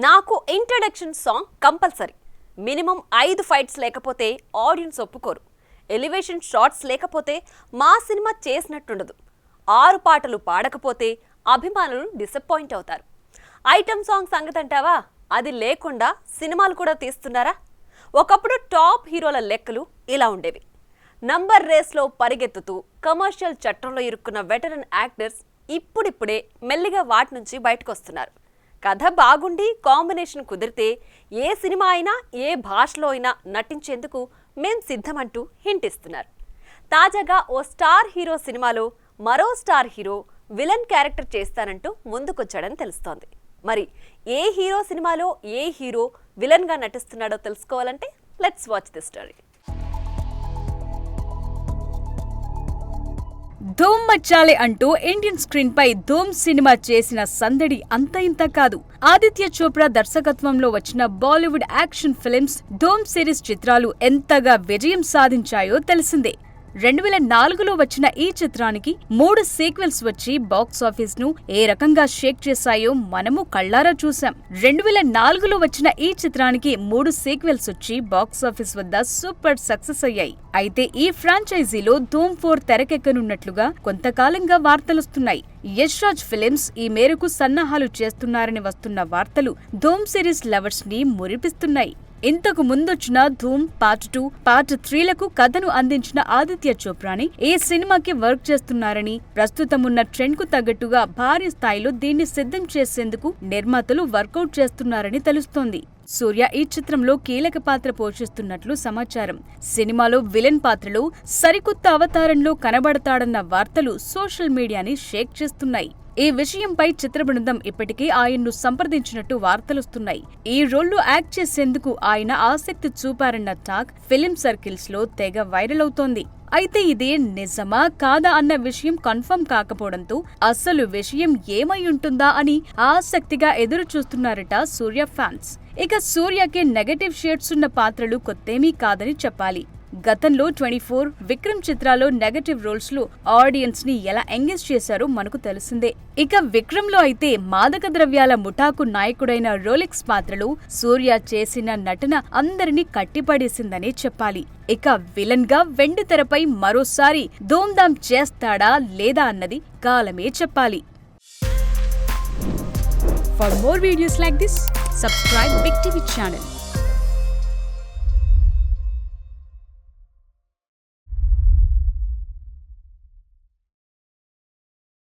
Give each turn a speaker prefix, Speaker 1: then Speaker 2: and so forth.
Speaker 1: నాకు introduction song compulsory. Minimum 5 fights లేకపోతే audience ఒప్పుకోరు. ఎలివేషన్ షాట్స్ లేకపోతే మా సినిమా చేసినట్టుండదు. 6 పాటలు పాడకపోతే అభిమానులు డిసప్పాయింట్ అవుతారు. ఐటమ్ సాంగ్ సంగతి అంటావా? అది లేకుండా సినిమాలు కూడా తీస్తున్నారా? ఒకప్పుడు టాప్ హీరోల లెక్కలు ఇలా ఉండేవి. నంబర్ రేస్లో పరిగెత్తుతూ కమర్షియల్ చట్టంలో ఇరుక్కున్న వెటరన్ యాక్టర్స్ ఇప్పుడిప్పుడే మెల్లిగా వాటి నుంచి బయటకు వస్తున్నారు. కథ బాగుండి కాంబినేషన్ కుదిరితే ఏ సినిమా అయినా ఏ భాషలో అయినా నటించేందుకు మేం సిద్ధమంటూ హింట్ ఇస్తున్నారు. తాజాగా ఓ స్టార్ హీరో సినిమాలో మరో స్టార్ హీరో విలన్ క్యారెక్టర్ చేస్తానంటూ ముందుకొచ్చాడని తెలుస్తోంది. మరి ఏ హీరో సినిమాలో ఏ హీరో విలన్గా నటిస్తున్నాడో తెలుసుకోవాలంటే లెట్స్ వాచ్ ది స్టోరీ.
Speaker 2: ధూమ్ మచ్చాలే అంటూ ఇండియన్ స్క్రీన్ పై ధూమ్ సినిమా చేసిన సందడి అంత ఇంత కాదు. ఆదిత్య చోప్రా దర్శకత్వంలో వచ్చిన బాలీవుడ్ యాక్షన్ ఫిల్మ్స్ ధూమ్ సిరీస్ చిత్రాలు ఎంతగా విజయం సాధించాయో తెలిసిందే. 2004లో వచ్చిన ఈ చిత్రానికి 3 సీక్వెల్స్ వచ్చి బాక్సాఫీస్ ను ఏ రకంగా షేక్ చేశాయో మనము కళ్ళారా చూసాం. 2004లో వచ్చిన ఈ చిత్రానికి 3 సీక్వెల్స్ వచ్చి బాక్సాఫీస్ వద్ద సూపర్ సక్సెస్ అయ్యాయి. అయితే ఈ ఫ్రాంచైజీలో ధూమ్ 4 తెరకెక్కనున్నట్లుగా కొంతకాలంగా వార్తలొస్తున్నాయి. యష్ రాజ్ ఫిలిమ్స్ ఈ మేరకు సన్నాహాలు చేస్తున్నారని వస్తున్న వార్తలు ధూమ్ సిరీస్ లవర్స్ ని మురిపిస్తున్నాయి. ఇంతకు ముందొచ్చిన ధూమ్ పార్ట్ 2, పార్ట్ 3లకు కథను అందించిన ఆదిత్య చోప్రాని ఈ సినిమాకి వర్క్ చేస్తున్నారని, ప్రస్తుతమున్న ట్రెండ్ కు తగ్గట్టుగా భారీ స్థాయిలో దీన్ని సిద్ధం చేసేందుకు నిర్మాతలు వర్కౌట్ చేస్తున్నారని తెలుస్తోంది. సూర్య ఈ చిత్రంలో కీలక పాత్ర పోషిస్తున్నట్లు సమాచారం. సినిమాలో విలన్ పాత్రలో సరికొత్త అవతారంలో కనబడతాడన్న వార్తలు సోషల్ మీడియాని షేక్ చేస్తున్నాయి. ఈ విషయంపై చిత్ర బృందం ఇప్పటికే ఆయన్ను సంప్రదించినట్టు వార్తలొస్తున్నాయి. ఈ రోల్లో యాక్ట్ చేసేందుకు ఆయన ఆసక్తి చూపారన్న టాక్ ఫిలిం సర్కిల్స్ లో తెగ వైరల్ అవుతోంది. అయితే ఇది నిజమా కాదా అన్న విషయం కన్ఫర్మ్ కాకపోవడంతో అసలు విషయం ఏమై ఉంటుందా అని ఆసక్తిగా ఎదురు చూస్తున్నారట సూర్య ఫ్యాన్స్. ఇక సూర్యకి నెగటివ్ షేడ్స్ ఉన్న పాత్రలు కొత్తేమీ కాదని చెప్పాలి. గతంలో 24, విక్రమ్ చిత్రాల్లో నెగటివ్ రోల్స్ లో ఆడియన్స్ ని ఎలా ఎంగేజ్ చేశారో మనకు తెలిసిందే. ఇక విక్రమ్ లో అయితే మాదక ద్రవ్యాల ముఠాకు నాయకుడైన రోలెక్స్ పాత్రలో సూర్య చేసిన నటన అందరినీ కట్టిపడేసిందనే చెప్పాలి. ఇక విలన్ గా వెండి తెరపై మరోసారి ధూమ్ధామ్ చేస్తాడా లేదా అన్నది కాలమే చెప్పాలి. For more videos like this, subscribe Big TV channel.